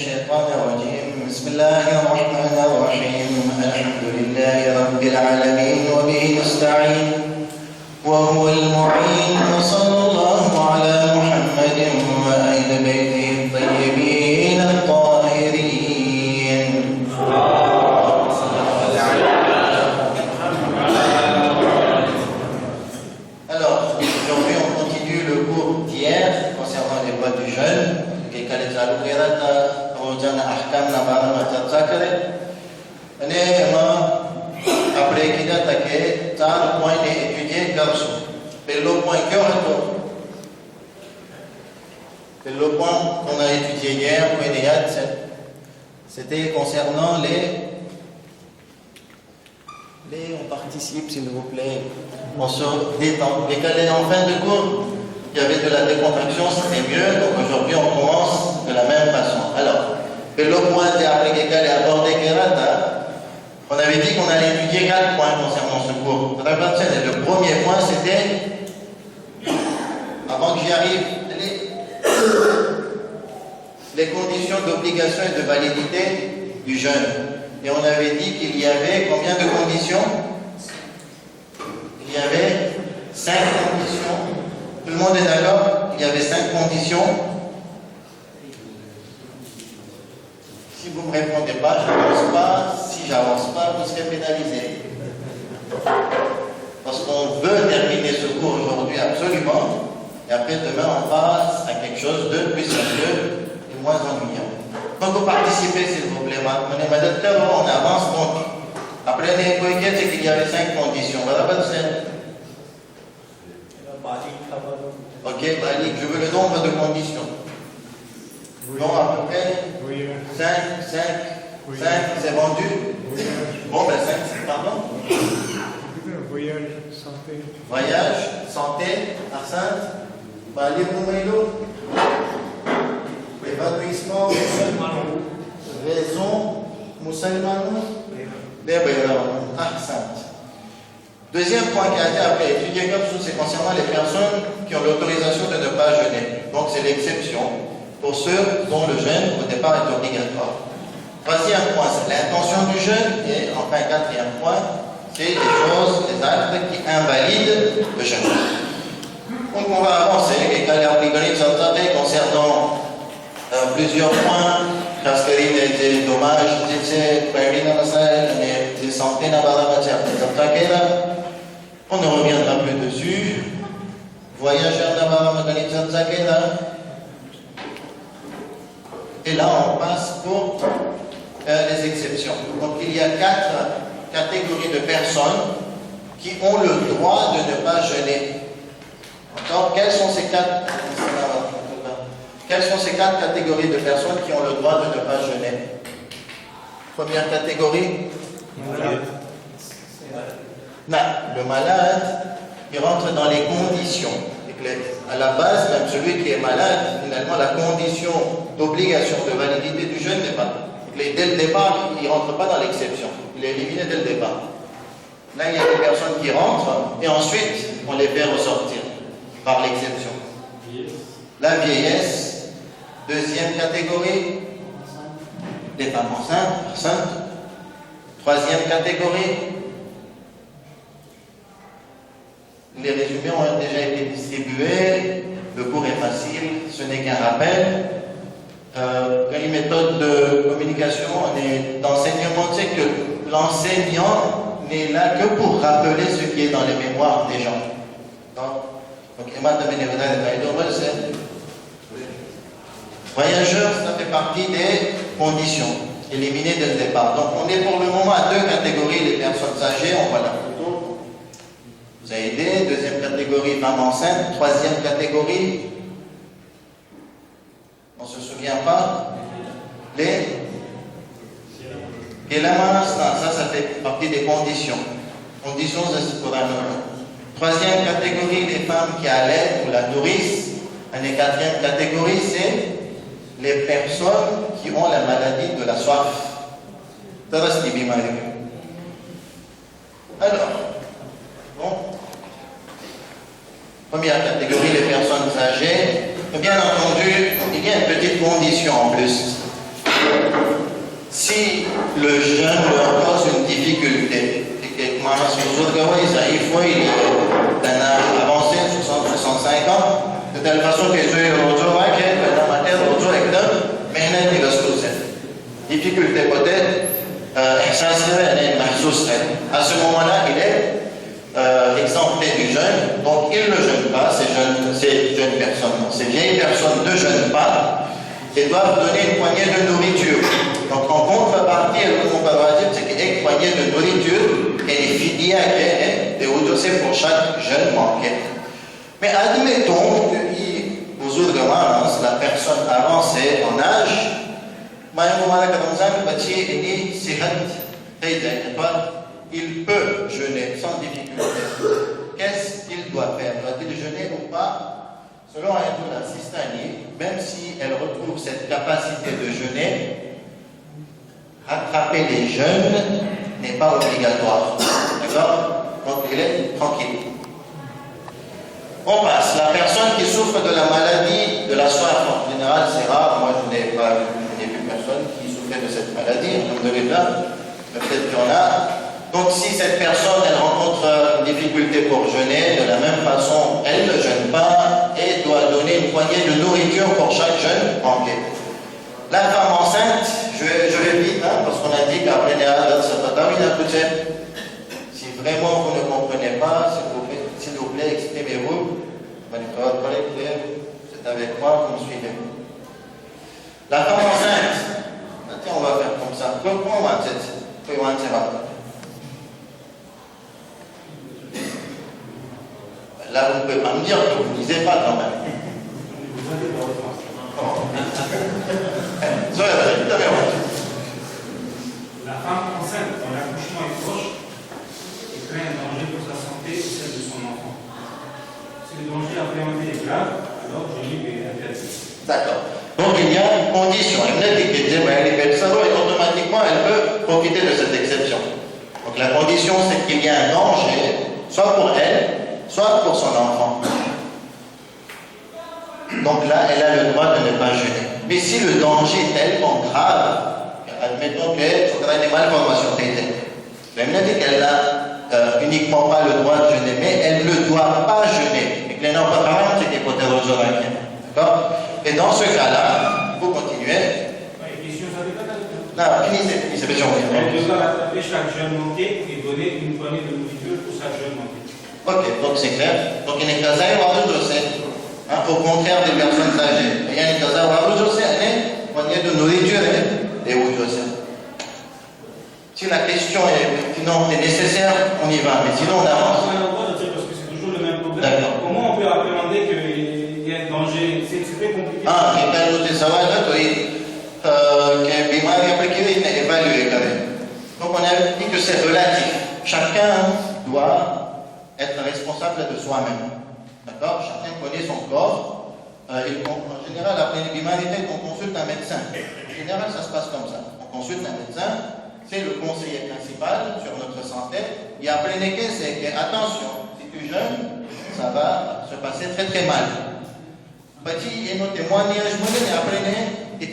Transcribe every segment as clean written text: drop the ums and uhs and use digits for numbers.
الشيطان الرجيم بسم الله الرحمن الرحيم الحمد لله رب العالمين وبه نستعين وهو المعين وصلى الله على محمد وآل بيته الطيبين الطاهرين. Alors, aujourd'hui on continue le cours d'hier concernant les voies du jeûne. Rodzana ahkam na bara macam kare. Ane emang après kita take 4 points étudiés garçon. Le point que le point qu'on a étudié hier, c'était concernant les on participe s'il vous plaît. On se détend. Et quand est en fin de cours, il y avait de la décontraction, c'était mieux. Donc aujourd'hui on commence de la même façon. Alors, le point de abordé on avait dit qu'on allait étudier 4 points concernant ce cours. Le premier point c'était, avant que j'y arrive, les conditions d'obligation et de validité du jeûne. Et on avait dit qu'il y avait combien de conditions? Il y avait 5 conditions. Tout le monde est d'accord? Il y avait 5 conditions. Si vous ne me répondez pas, je n'avance pas. Si j'avance pas, vous serez pénalisé. Parce qu'on veut terminer ce cours aujourd'hui absolument. Et après demain, on passe à quelque chose de plus sérieux et moins ennuyant. Donc vous participez s'il vous plaît. On avance donc. Après les coéquipiers, c'est qu'il y avait 5 conditions. Voilà pas de scène. Ok, Balik, je veux le nombre de conditions. Non, à peu près 5, c'est vendu? Bon, ben 5, pardon. Voyage, santé, absinthe, Balik, Noumélo, évanouissement, raison, Moussaïmanou, absinthe. Deuxième point qui a été après étudié comme ça, c'est concernant les personnes qui ont l'autorisation de ne pas jeûner. Donc c'est l'exception pour ceux dont le jeûne au départ est obligatoire. Troisième point, c'est l'intention du jeûne. Et enfin, quatrième point, c'est les choses, les actes qui invalident le jeûne. Donc on va avancer. Les cas concernant plusieurs points, des dommages, des santé, on ne reviendra plus dessus. Voyageurs et là on passe pour les exceptions. Donc il y a 4 catégories de personnes qui ont le droit de ne pas jeûner. Donc quelles sont ces 4 catégories de personnes qui ont le droit de ne pas jeûner? Première catégorie, le malade, il rentre dans les conditions. À la base, même celui qui est malade, finalement, la condition d'obligation de validité du jeûne n'est pas. Dès le départ, il ne rentre pas dans l'exception. Il est éliminé dès le départ. Là, il y a des personnes qui rentrent et ensuite, on les fait ressortir par l'exception. La vieillesse. Deuxième catégorie, les femmes enceintes. Troisième catégorie, les résumés ont déjà été distribués, le cours est facile, ce n'est qu'un rappel. Les méthodes de communication et d'enseignement, c'est que l'enseignant n'est là que pour rappeler ce qui est dans les mémoires des gens. Donc, voyageurs, ça fait partie des conditions éliminées dès le départ. Donc on est pour le moment à 2 catégories, les personnes âgées, on voit la photo, vous a aidé. Deuxième catégorie, femmes enceintes. Troisième catégorie, on ne se souvient pas, et la menace, ça fait partie des conditions. Conditions, c'est pour un homme. Troisième catégorie, les femmes qui allaitent ou la nourrissent. Et quatrième catégorie, c'est les personnes qui ont la maladie de la soif. Alors, bon, première catégorie, les personnes âgées. Bien entendu, il y a une petite condition en plus. si le jeûne leur cause une difficulté, et que si vous autres il faut il a avancé 60-65 ans, de telle façon que je vais aujourd'hui que dans ma tête aujourd'hui mais il a difficulté peut-être à ce moment-là il est exempté du jeûne, donc il ne jeûne pas, ces jeunes personnes, ces vieilles personnes ne jeûnent pas et doivent donner une poignée de nourriture. Donc en contrepartie, on peut dire c'est qu'une poignée de nourriture et les fidèles et pour chaque jeune manqué. Mais admettons que aux autres la personne avancée en âge, il peut jeûner sans difficulté. Qu'est-ce qu'il doit faire? Doit-il jeûner ou pas? Selon Ayatollah Sistani, même si elle retrouve cette capacité de jeûner, rattraper les jeûnes n'est pas obligatoire. D'accord? Donc il est tranquille. On passe. La personne qui souffre de la maladie de la soif, en général, c'est rare. Moi, je n'ai vu personne qui souffrait de cette maladie. Peut-être qu'il y en a. Donc, si cette personne, elle rencontre une difficulté pour jeûner, de la même façon, elle ne jeûne pas et doit donner une poignée de nourriture pour chaque jeûne manqué. La femme enceinte, je vais vite, parce qu'on a dit qu'après si vraiment vous ne comprenez pas, s'il vous plaît, exprimez-vous. C'est avec moi, vous me suivez. La femme enceinte, tiens, on va faire comme ça. Là, vous ne pouvez pas me dire que vous ne lisez pas quand même. La femme enceinte, quand l'accouchement est proche, elle craint un danger pour sa santé et celle de son enfant. Si le danger appréhendé est grave, alors je lis et interdit. D'accord. Donc il y a une condition. Elle me dit que et automatiquement elle peut profiter de cette exception. Donc la condition c'est qu'il y a un danger, soit pour elle, soit pour son enfant. Donc là, elle a le droit de ne pas jeûner. Mais si le danger est tellement grave, admettons que tu as des malformations, elle me dit qu'elle n'a uniquement pas le droit de jeûner, mais elle ne doit pas jeûner. Et que les normes pas c'est qu'il faut d'accord? Et dans ce cas-là, vous continuez. Non, finissez, elle devra rattraper chaque jeûne manqué et donner une poignée de nourriture pour chaque jeûne manqué. Ok, donc c'est clair. Donc il y a un cas au contraire des personnes âgées. Il y a un cas une poignée de nourriture et si la question est nécessaire, on y va. Mais sinon, on avance. Parce que c'est toujours le même problème. Comment on peut appréhender qu'il y a un danger? C'est très compliqué. Ah, et bien, nous disons, donc on a dit que c'est relatif. Chacun doit être responsable de soi-même. D'accord? Chacun connaît son corps. En général, après une bimarité, on consulte un médecin. En général, ça se passe comme ça. On consulte un médecin, c'est le conseiller principal sur notre santé. Et après les cas, c'est que, attention, si tu jeûnes, ça va se passer très très mal. Petit, et nos témoignages, après, il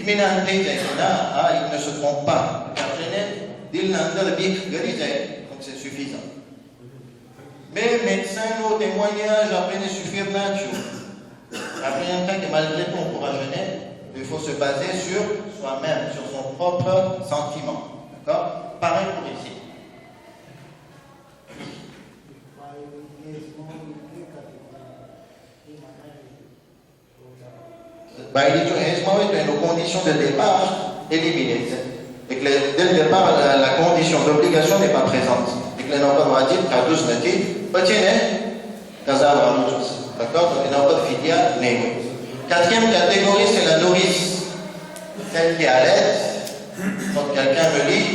ne se trompe pas. Donc c'est suffisant. Mais médecin, nos témoignages, après, ne suffisent pas. Après un temps que malgré tout on pourra jeûner, il faut se baser sur soi-même, sur son propre sentiment. D'accord? Pareil pour ici. Nos conditions de départ éliminées. Et que dès le départ, la condition d'obligation n'est pas présente. Et que les enfants vont dire qu'à 12 d'accord? Donc il n'y a pas de fidia négo. Quatrième catégorie, c'est la nourrice. Celle qui allait. Donc quelqu'un me lit.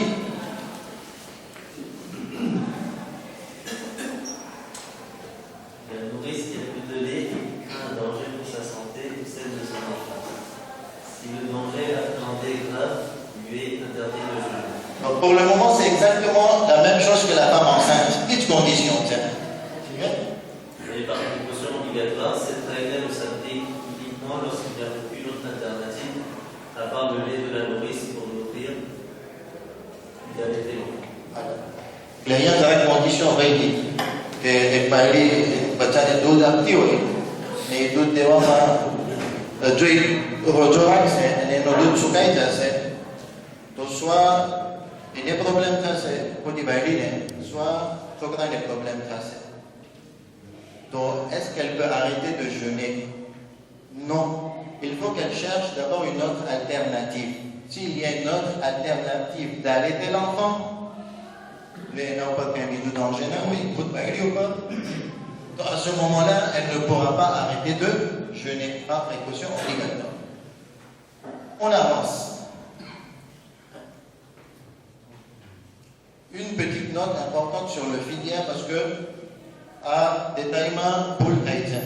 La nourrice qui a plus de lait craint un danger pour sa santé ou celle de son enfant. Si le danger appréhendé est grave, lui est interdit de jeûner. Donc pour le moment, c'est exactement la même chose que la femme enceinte. Petite condition, tiens. Et par précaution obligatoire, cette règle s'applique lorsqu'il n'y a aucune autre alternative, à part le lait de la nourrice pour nourrir Il y a une condition régie. Et Bali, bacaan dud aktif ni. Ni dud dewa ma joy rojorak se, ni no dud sukai jase. तो soit il y a des problèmes pour les Bali, soit il y a des problèmes. Donc, est-ce qu'elle peut arrêter de jeûner? Non. Il faut qu'elle cherche d'abord une autre alternative. S'il y a une autre alternative d'allaiter l'enfant, mais non pas qu'un bidou dans le gêne, oui, vous Bali ou pas? Donc, à ce moment-là, elle ne pourra pas arrêter de jeûner par précaution obligatoire. On avance. Une petite note importante sur le fidia parce que à détaillement pour l'Haïtien.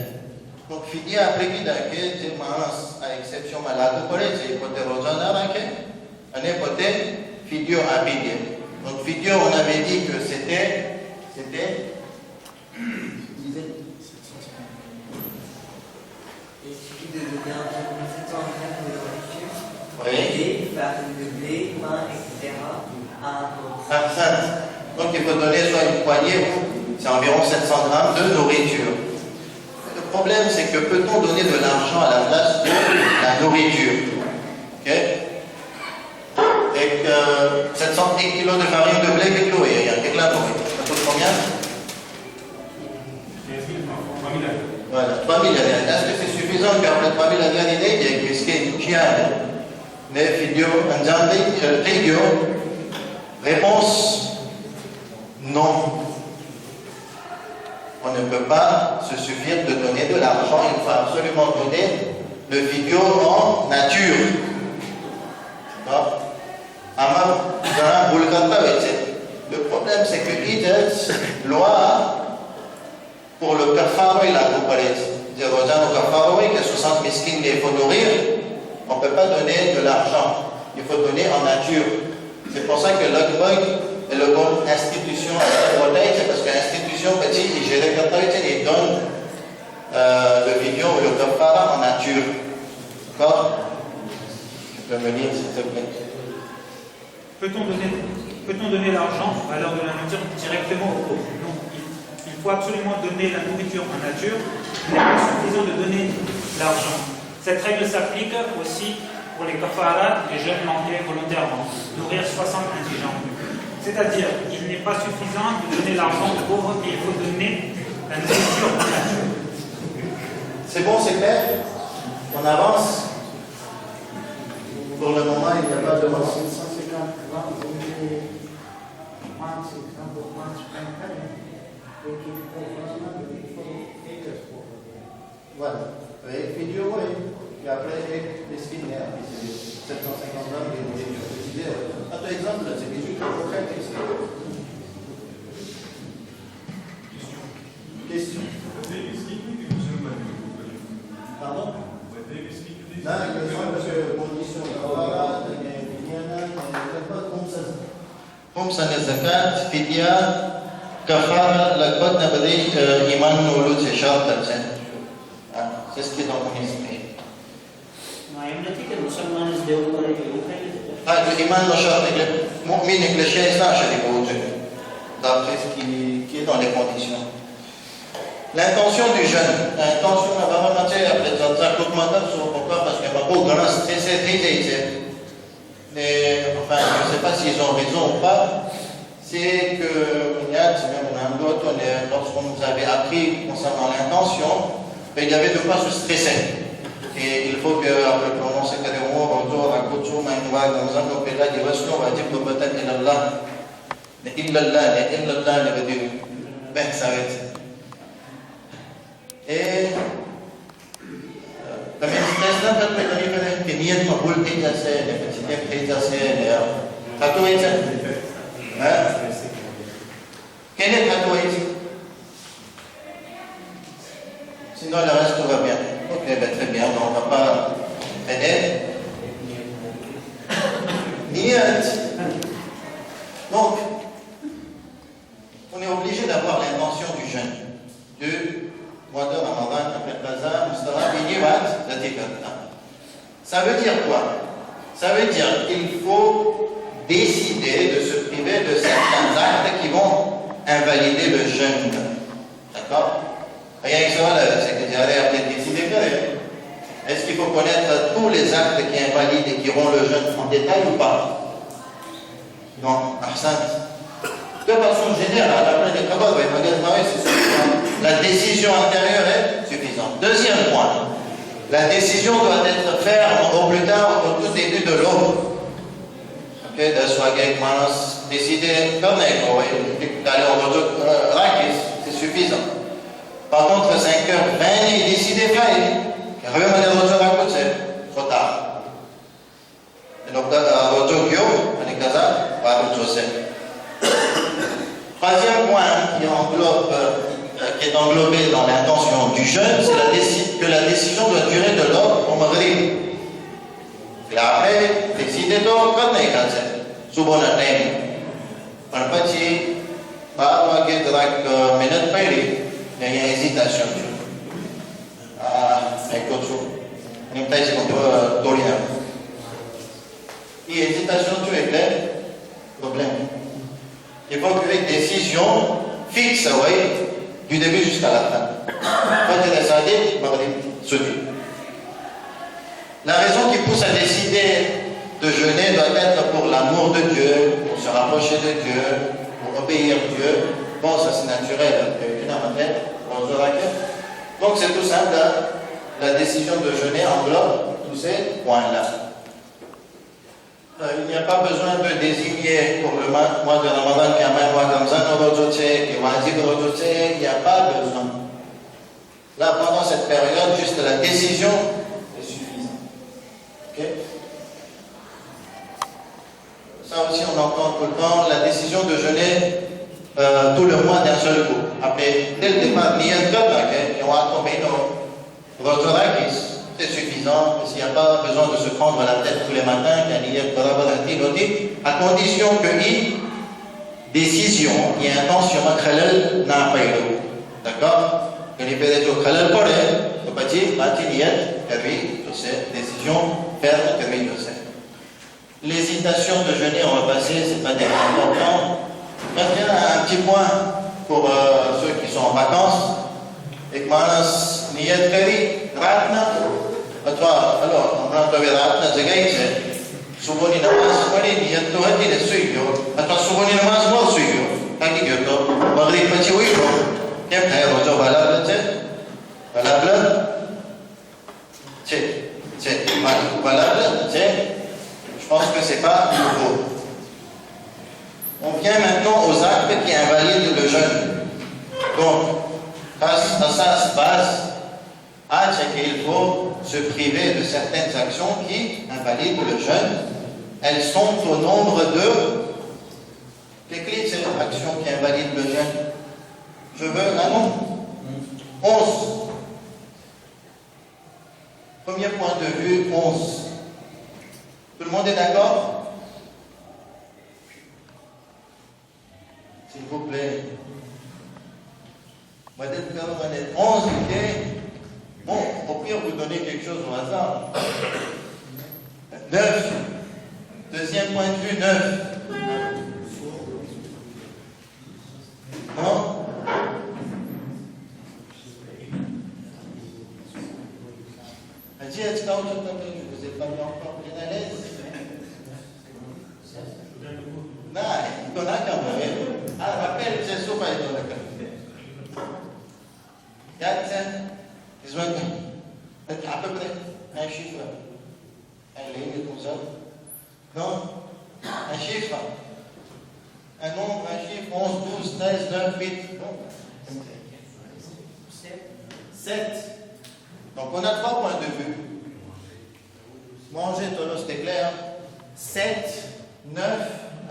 Donc fidia après qui d'ailleurs c'est manas à exception malade pour les c'est côté rosana raquet, on est côté fidio à fidia. Donc fidio on avait dit que c'était Il suffit de donner environ 700 grammes de nourriture, oui. farine de blé, pain, etc. Donc il faut donner soit une poignée, c'est environ 700 grammes de nourriture. Le problème c'est que peut-on donner de l'argent à la place de la nourriture? Okay? Et que 700 kilos de farine de blé, il y a un déclin pour ça coûte combien? 3 000 euros. Voilà, 3 000 euros. Est-ce que c'est suffisant qu'après 3 000 euros, il y ait des miskin, chiane, des fidio, un jambi, fidio? Réponse, non. On ne peut pas se suffire de donner de l'argent, il faut absolument donner le fidio en nature. Le problème c'est que l'idée, loi pour le kafaro et la couparise. Dire aux gens au kafaro, que 60 miskines il faut nourrir, on ne peut pas donner de l'argent, il faut donner en nature. C'est pour ça que l'Akbog est le bon institution c'est parce que l'institution petit, il gère il donne le vidéo ou le kafara en nature. D'accord? Tu peux me lire s'il te plaît. Peut-on donner l'argent, valeur de la nourriture, directement au pauvre? Non. Il faut absolument donner la nourriture en nature. Il n'est pas suffisant de donner l'argent. Cette règle s'applique aussi pour les kafaras, les jeunes manqués volontairement, nourrir 60 indigents. C'est-à-dire, il n'est pas suffisant de donner l'argent aux pauvres, mais il faut donner la nourriture en nature. C'est bon, c'est clair? On avance? Pour le moment, il n'y a pas de moment. Voilà. Avec vidéo, oui. Et après, les skins, 750 grammes de nourriture. À ton exemple, c'est des trucs qu'on fait ici. Question. Pardon? Non, parce que condition de travail, خمسة الزكاة فدية كفارة لقد نبدي إيمان ولود شرط c'est ce qui est dans mon esprit. الإيمان نشاط المؤمن الشيء لا شريك وجود d'après ce qui est dans les conditions. L'intention du jeûne. L'intention n'a pas remonté après ça coûte maintenant pourquoi? Parce qu'il n'y a pas beaucoup de grâce, c'est mais enfin, je ne sais pas s'ils ont raison ou pas, c'est que lorsqu'on nous avait appris concernant l'intention, il y avait de quoi se stresser. Et il faut que, après prononcer des mots, retour à Koutsou, Maïnouag, dans un opéra, il on va dire que peut-être illallah. Mais illallah, il veut dire, ben, ça va être. Et kami stress lang kat may kami pa rin niat mabul din sa ne pagsinyap din sa ne hatuin sa Kenneth hatuin sinon le reste tout va bien. Ok, ben très bien, on va pas aider niat. Donc on est obligé d'avoir l'intention du jeûne du mois de Ramadan, ça veut dire quoi? Ça veut dire qu'il faut décider de se priver de certains actes qui vont invalider le jeûne. D'accord? Rien que ça, c'est que j'aurais à peut-être décider. Est-ce qu'il faut connaître tous les actes qui invalident et qui rendent le jeûne en détail ou pas? Non, de façon générale, après les travaux, c'est suffisant. La décision antérieure est suffisante. Deuxième point, la décision doit être ferme au plus tard au tout début de l'aube. Okay, de soigner décider comme d'aller au retour rakis, c'est suffisant. Par contre, 5h20, il décide failli. Il revient à retour à côté, trop tard. Et donc, retour Gyo, on est casé, on va retourner. Troisième point qui est englobé dans l'intention du jeûne, c'est que la décision doit durer de l'aube au maghrib. Et après, décider d'eau, quand on est casé, souvent on a un petit, pas de minute payée, il y a une hésitation. On est peut-être un peu d'orient. Et hésitation, tu es clair? Problème. Il faut qu'il y ait une décision fixe, oui, du début jusqu'à la fin. Quand tu es décidé, suffit. La raison qui pousse à décider de jeûner doit être pour l'amour de Dieu, pour se rapprocher de Dieu, pour obéir à Dieu. Bon, ça c'est naturel, donc c'est tout simple, la décision de jeûner englobe tous ces points-là. Il n'y a pas besoin de désigner pour le mois de Ramadan qu'il y a un mois comme ça, il n'y a pas besoin. Là, pendant cette période, juste la décision est suffisante. Okay? Ça aussi, on entend tout le temps, la décision de jeûner tout le mois d'un seul coup. Après, dès le départ, c'est suffisant, s'il n'y a pas besoin de se prendre la tête tous les matins, à condition qu'il décision et intention n'a pas eu. D'accord? Que les pédés au khalal pour le petit, décision ferme, l'hésitation de jeûner en repassé, c'est pas des important. Maintenant, un petit point pour ceux qui sont en vacances. Et que manas niyat kari ratna alors on a trouvé ratna jagaï c'est souvent il namaz pari niyat to hati le suyo atwa souvent il namaz mo suyo kaki gyoto maghrib pachi hui ko kem thai rojo valable c'est valable je pense que c'est pas nouveau. On vient maintenant aux actes qui invalident le jeûne. Donc, ça se passe à ce qu'il faut se priver de certaines actions qui invalident le jeûne. Elles sont au nombre de... Quelle est cette action qui invalide le jeûne? Je veux un nombre. 11. Premier point de vue, 11. Tout le monde est d'accord? S'il vous plaît. Peut-être que vous en êtes 11, ok? Bon, au pire, vous donnez quelque chose au hasard. 9. Deuxième point de vue, 9. Non? Vas-y, est-ce que vous vous êtes pas mis encore bien à l'aise? Non, il y en a quand même. Ah, rappelle, c'est souvent il y en a quand même. 4, ils ont à peu près un chiffre. Un ligne comme ça. Non? Un chiffre. Un nombre, un chiffre, 11, 12, 13, 9, 8. Non? 7. Donc on a 3 points de vue. Manger, Tolos, c'était clair. 7, 9,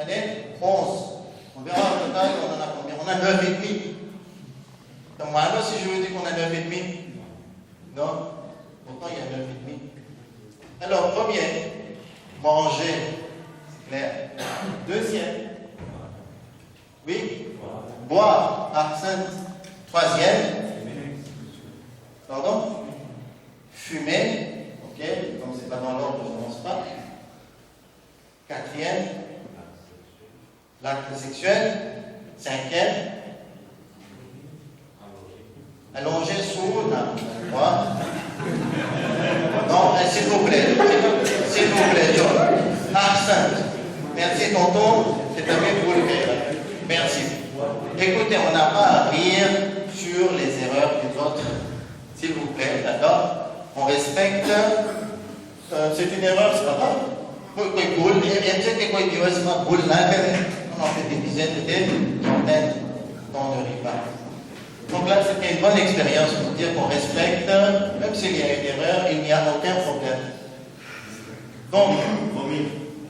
allez, 11. On verra au total, on en a combien? On a 9,5. Donc moi, alors, si je vous dis qu'on a 9,5, non? Pourtant, il y a 9,5. Alors, premier, manger, clair. Deuxième, oui, boire, arsène. Troisième, pardon, fumer, ok, comme c'est pas dans l'ordre, je ne commence pas. Quatrième, l'acte sexuel. Cinquième, allongé sous la croix. Non, s'il vous plaît, John. Ahsan. Merci, tonton. C'est un peu pour le faire. Merci. Écoutez, on n'a pas à rire sur les erreurs des autres. S'il vous plaît, d'accord? On respecte. C'est une erreur, c'est pas grave. On en fait des dizaines, des centaines dans le riba. Donc là, c'était une bonne expérience pour dire qu'on respecte, même s'il y a une erreur, il n'y a aucun problème. Donc,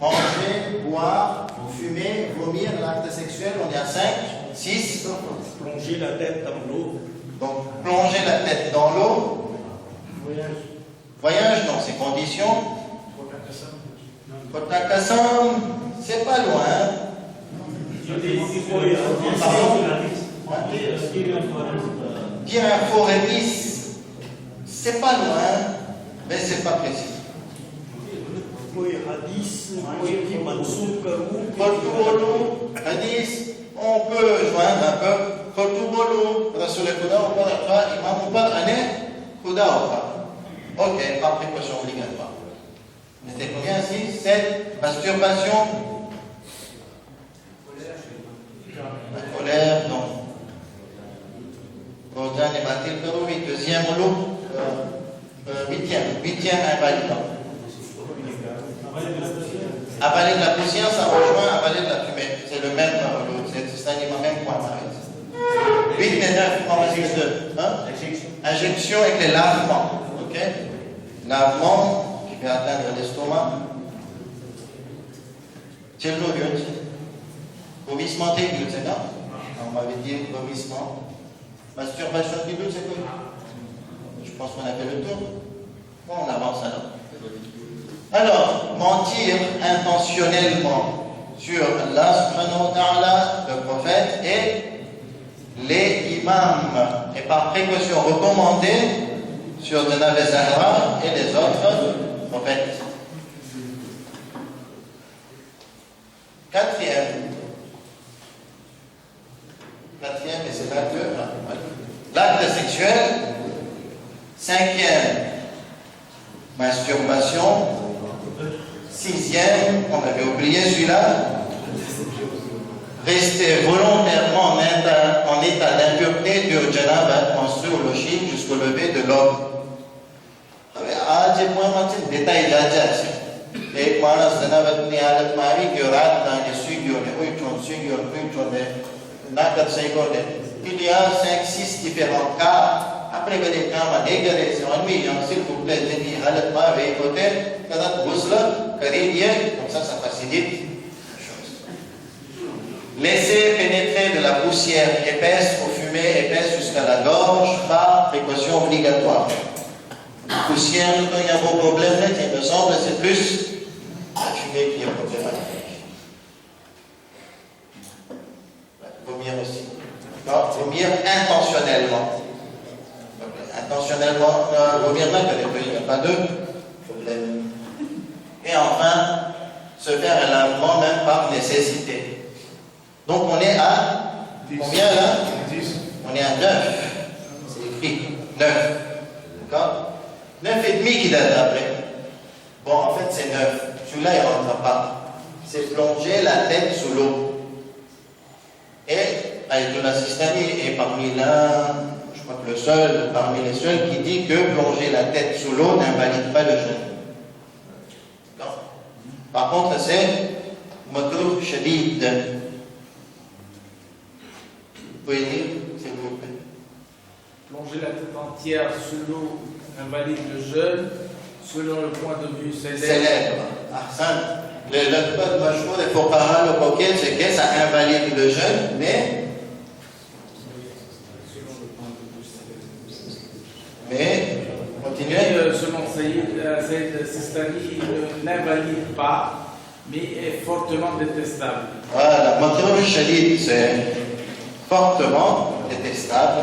manger, boire, fumer, vomir, l'acte sexuel, on est à 5, 6. Plonger la tête dans l'eau. Donc, plonger la tête dans l'eau. Voyage, non, c'est condition. Kota Kassam, c'est pas loin. Dire un faux rémis, c'est pas loin, mais c'est pas précis. Hadith, on peut joindre un peu. Kotubolo, Rasul Kouda, on peut faire imam ou pas, Kouda ou pas. Ok, pas précaution obligatoire. C'était combien ici? 7. Masturbation. La colère, non. Rodan et Mathilde Peroui, deuxième lot. Huitième invalidant. Avaler de la poussière, ça rejoint avaler de la fumée. C'est le même lot. C'est un même point. 8 et 9, on va dire 2. Injection avec les lavements. Ok? Lavement qui peut atteindre l'estomac. C'est le but. Vomissement technique, c'est ça? On m'avait dit vomissement. Masturbation technique, c'est quoi? Je pense qu'on a fait le tour. Bon, on avance alors. Alors, mentir intentionnellement sur Allah subhanahu wa ta'ala, le prophète et les imams, et par précaution recommandée sur le Nabi Zahra et les autres prophètes. Quatrième, et c'est l'acte sexuel. Cinquième, masturbation. Sixième, on avait oublié celui-là, rester volontairement en état d'impureté du janab construit au logique jusqu'au lever de l'aube. आज point matin détail जाजा एक मानस जनावत ने हालत में આવી ગયો રાત ના કે સુઈ ગયો ને ઉઠ્યો ને નાકત સૈકો ને il y a 5-6 différents cas. Après que les cas m'ont dégagé, c'est ennuyant, s'il vous plaît, j'ai dit halat ma avec côté, quand on bousle, comme ça facilite la chose. Laisser pénétrer de la poussière épaisse ou fumée épaisse jusqu'à la gorge par précaution obligatoire. Poussière, quand il y a un gros problème, il me semble, c'est plus la fumée qui est problématique. Vomir aussi. Non, vomir intentionnellement. Intentionnellement, vomir là, il n'y a pas de problème. Et enfin, se faire un lavement même par nécessité. Donc on est à combien là? On est à 9. C'est écrit 9. D'accord? 9 et demi qui date après. Bon, en fait c'est 9. Celui-là il ne rentre pas. C'est plonger la tête sous l'eau. Et Ayatollah Sistani est parmi je crois que le seul, parmi les seuls qui dit que plonger la tête sous l'eau n'invalide pas le jeûne. Par contre, c'est makruh shadid. Vous pouvez dire, s'il vous plaît? Plonger la tête entière sous l'eau invalide le jeûne, selon le point de vue célèbre. Ahsan. Le code mashmour des Fuqaha, le coquet, c'est que ça invalide le jeûne, mais continuez. Selon Sayyid Sistani, n'invalide pas, mais est fortement détestable. Voilà, makruh shadid, c'est fortement détestable.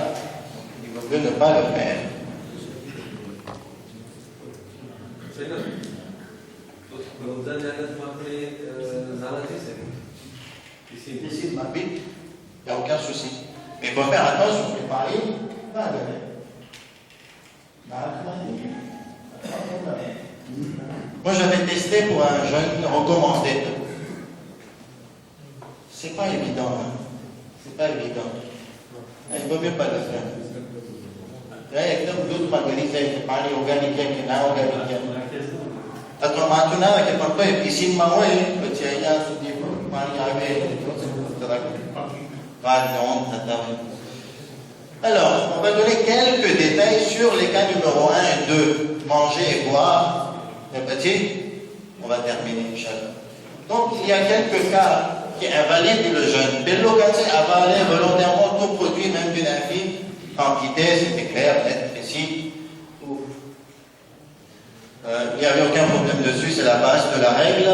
Il vaut mieux ne pas le faire. Vous avez rappelé Ici, ma bite, il n'y a aucun souci. Mais il faut faire attention, les paris, pas donner. Moi, j'avais testé pour un jeûne recommandé. C'est pas évident, hein. C'est pas évident. Il vaut mieux pas le faire. एकदम दूध मागणी चाहिए पानी organique है कि ना organique है અથવા માથું ના રાખે પણ કોઈ પિસીનમાં હોય પછી અહીંયા સુધી પાણી આવે Alors, on va donner quelques détails sur les cas numéro 1 et 2. Manger et boire. Les petits, on va terminer, Inch'Allah. Donc, il y a quelques cas qui invalident le jeûne. Bello Gatsé avaler volontairement tout produit, même d'une infime quantité, c'était clair, net, précis. Il n'y avait aucun problème dessus, c'est la base de la règle.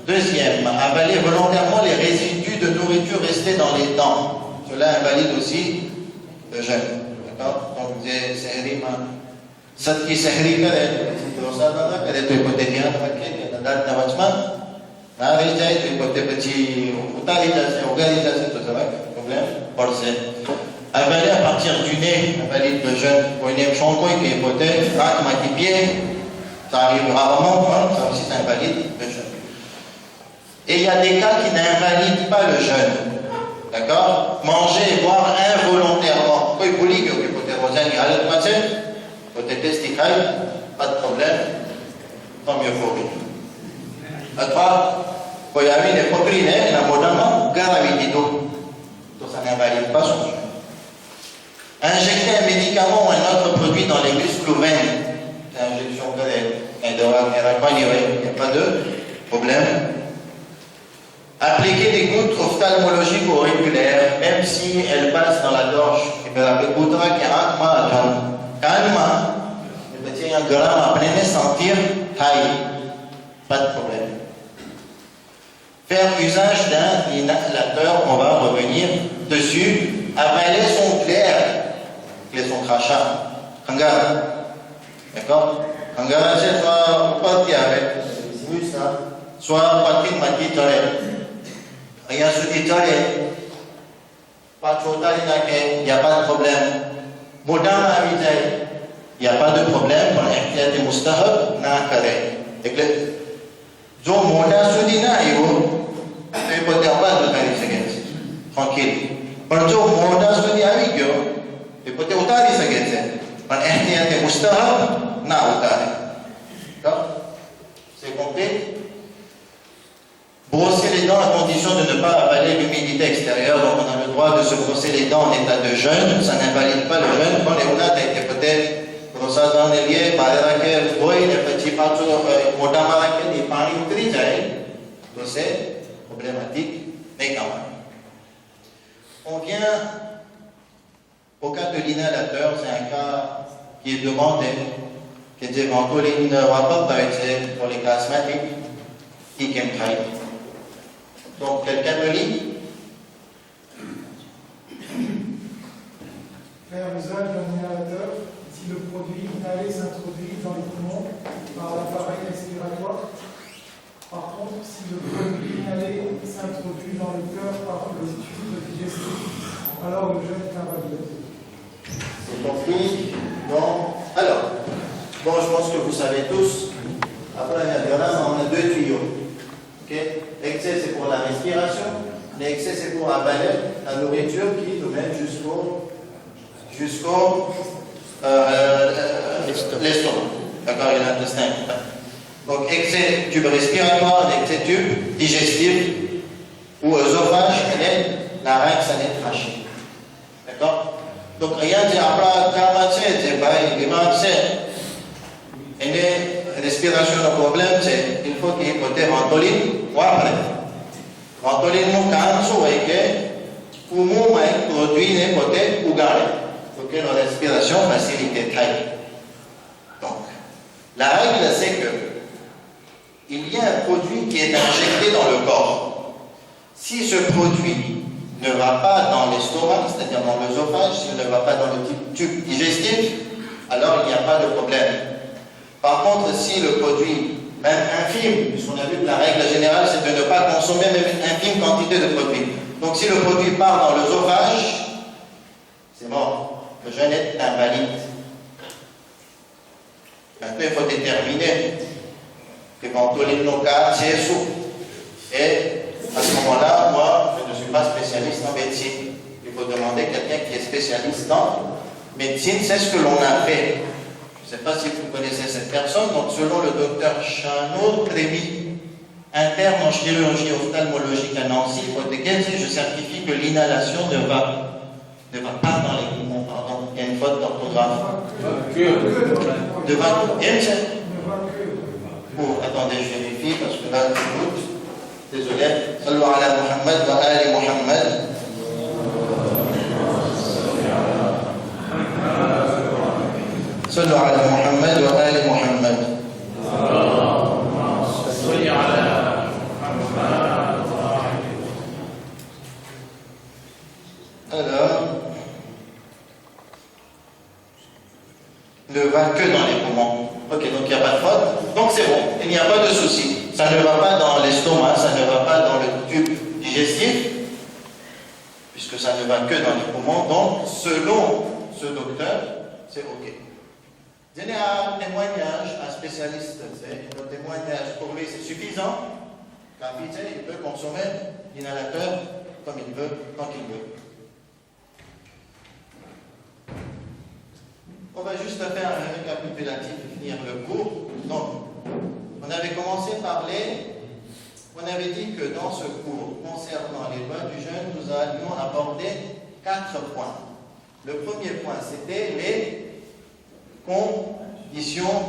Deuxième, avaler volontairement les résidus de nourriture restés dans les dents. Cela invalide aussi le jeûne. D'accord? Donc, c'est rima. Satki sehri kare, dosa dana kare, tu écoutes bien, tu as date d'avancement. N'arrive pas, tu écoutes petit, organisation, tout ça, problème, forcé. Avaler à partir du nez, invalide le jeûne. Pour une échonco qui est poté, raque ma pied, ça arrive rarement, hein, ça aussi ça invalide le jeûne. Et il y a des cas qui n'invalident pas le jeûne. D'accord? Manger et boire involontairement. Quoi, il faut dire que poté rosin, il y a le matin, poté testicaille, pas de problème, tant mieux pour lui. À trois, quand il y a eu des protéines, la modama, gravité d'eau. Donc ça n'invalide pas son jeûne. Injecter un médicament ou un autre produit dans les muscles ou veines. L'injection il n'y a pas de problème. Appliquer des gouttes ophtalmologiques ou auriculaires, même si elles passent dans la gorge. Il peut appeler gouttera qui a calma. Le petit un gramme après sentir taille. Pas de problème. Faire usage d'un inhalateur, on va revenir dessus. Avaler son clair. Son crachat. Regarde. D'accord? Regarde, c'est soit pas qui avec. Oui, ça. Soit pas qui m'a dit, rien se dit, pas trop tard, il n'y a pas de problème. Modam Aviday, il n'y a pas de problème. Pour l'Ihtiyat et Mustahab, n'a carré. Et que, jo Moda Sudina, il faut dire pas de carré, tranquille. Pour jo Moda Sudina, il peut utari सके थे पर एहतियात मुस्तहब ना उतारे c'est compris. Brosser les dents à condition de ne pas avaler l'humidité extérieure. Donc on a le droit de se brosser les dents en état de jeûne, ça n'invalide pas le jeûne. Quand les ounats étaient peut-être brossage dans les lieux par les boy les petits partout modama que les paris utri jaye donc c'est problématique mais quand même on vient au cas de l'inhalateur, c'est un cas qui est demandé, qui est ventoline pour les cas asthmatiques, qui est donc, quelqu'un me lit? Faire usage d'un inhalateur si le produit inhalé s'introduit dans les poumons par l'appareil respiratoire. Par contre, si le produit inhalé s'introduit dans le cœur par le tube digestif, alors le jeûne est invalide. C'est compris. Donc, alors, bon, je pense que vous savez tous. Après, on a deux tuyaux. Okay? L'excès, c'est pour la respiration. L'excès, c'est pour avaler la nourriture qui nous mène jusqu'au l'estomac. D'accord? Et l'intestin. Donc, excès tube respiratoire, excès tube digestif ou œsophage, et larynx, ça n'est trachée. D'accord? Donc, rien de une respiration, le problème, c'est qu'il faut qu'il y ait côté ventoline ou après. Ventoline, nous, quand et que poumon produit les côtés ou garé. Pour que la respiration facilite les tailles. Donc, la règle, c'est que il y a un produit qui est injecté dans le corps. Si ce produit ne va pas dans l'estomac, c'est-à-dire dans l'œsophage, s'il ne va pas dans le tube digestif, alors il n'y a pas de problème. Par contre, si le produit, même infime, puisqu'on a vu que la règle générale, c'est de ne pas consommer même une infime quantité de produit. Donc si le produit part dans l'œsophage, c'est mort. Le jeûne est invalide. Maintenant, il faut déterminer que quand on est local, c'est sous. Et à ce moment-là, moi, je ne suis pas spécialiste en médecine. Il faut demander quelqu'un qui est spécialiste en médecine. C'est ce que l'on a fait. Je ne sais pas si vous connaissez cette personne. Donc, selon le docteur Chano Trémy, interne en chirurgie ophtalmologique à Nancy, je certifie que l'inhalation ne va pas dans les poumons. Pardon, il y a une faute d'orthographe. Ne va que. Oh, attendez, je vérifie parce que là, je doute. Désolé. Sallu ala Muhammad wa ali Muhammad. Sallu ala Muhammad wa ali Muhammad. Alors, ne va que dans les poumons. Ok, donc il n'y a pas de faute. Donc c'est bon, il n'y a pas de souci. Ça ne va pas dans l'estomac, ça ne va pas dans le tube digestif, puisque ça ne va que dans les poumons. Donc, selon ce docteur, c'est ok. Donnez un témoignage, un spécialiste, le témoignage pour lui c'est suffisant. Car il peut consommer l'inhalateur comme il veut, quand il veut. On va juste faire un récapitulatif et finir le cours. Donc, on avait commencé à parler, on avait dit que dans ce cours, concernant les lois du jeûne, nous allions aborder 4 points. Le premier point, c'était les conditions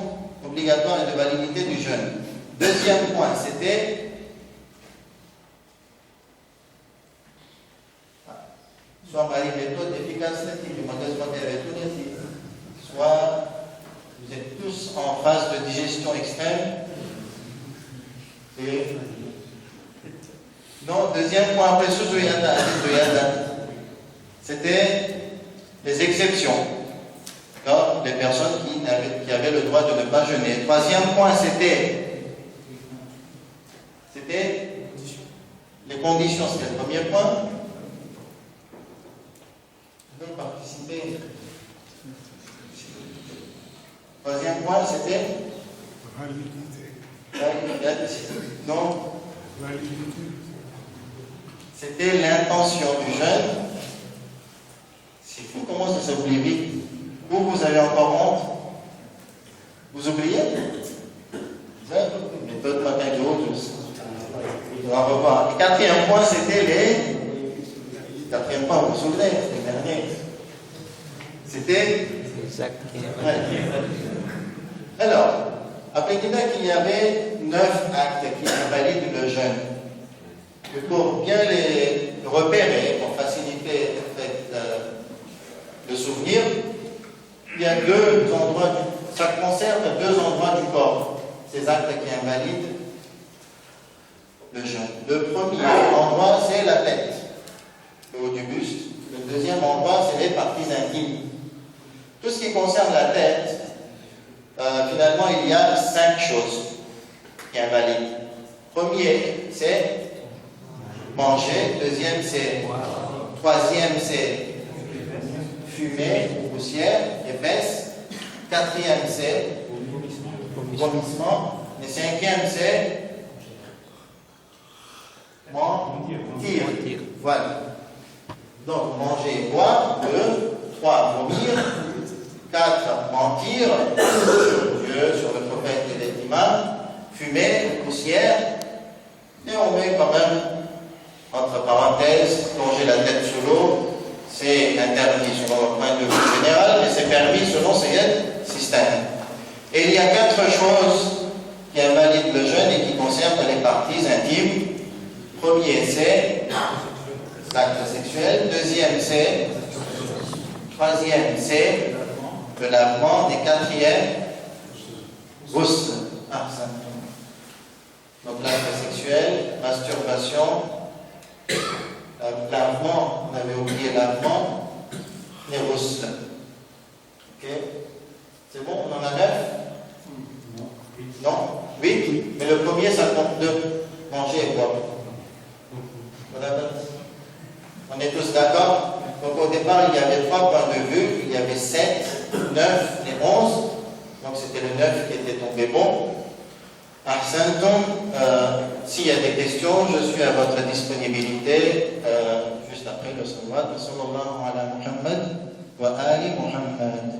obligatoires et de validité du jeûne. Deuxième point, c'était soit par une méthode efficace, soit vous êtes tous en phase de digestion extrême. Et non, deuxième point, après c'était les exceptions. Alors, les personnes qui avaient le droit de ne pas jeûner. Troisième point, c'était les conditions, c'était le premier point. Je vais participer. Troisième point, c'était non. C'était l'intention du jeûne. C'est fou comment ça s'oublie vite. Vous avez encore honte. Vous oubliez? Méthode matin de haut, on va revoir. Et quatrième point, c'était les. Quatrième point, vous vous souvenez, c'était le dernier. C'était. Exact. Ouais. Alors, après qu'il y avait 9 actes qui invalident le jeûne. Et pour bien les repérer, pour faciliter en fait, le souvenir, il y a 2 endroits, ça concerne 2 endroits du corps, ces actes qui invalident le jeûne. Le premier endroit, c'est la tête, le haut du buste. Le deuxième endroit, c'est les parties intimes. Tout ce qui concerne la tête, finalement, il y a 5 choses qui invalident. Premier, c'est manger. Deuxième, c'est. Troisième, c'est fumer ou poussière, épaisse. Quatrième, c'est vomissement. Et cinquième, c'est mentir. Voilà. Donc, manger et boire. 2, 3, vomir. 4, mentir sur Dieu, sur le prophète et les imams. Fumer, poussière. Et on met quand même, entre parenthèses, plonger la tête sous l'eau. C'est interdit selon le point de vue général, mais c'est permis selon ces systèmes. Et il y a 4 choses qui invalident le jeûne et qui concernent les parties intimes. Premier, c'est l'acte sexuel. Deuxième, c'est. Troisième, c'est le lavement. Et quatrième, ghusl. Ah, ça. Donc l'acte sexuel, masturbation, lavement, on avait oublié lavement, et ghusl. Ok? C'est bon, on en a 9? Non? 8? Mais le premier, ça compte 2. Manger et boire. On est tous d'accord? Donc au départ, il y avait 3 points de vue, il y avait 7, 9 et 11. Donc Donc c'était le 9 qui était tombé bon. Ahsantum, s'il y a des questions, je suis à votre disponibilité juste après le salat. Sallallahu ala Muhammad wa ali Muhammad.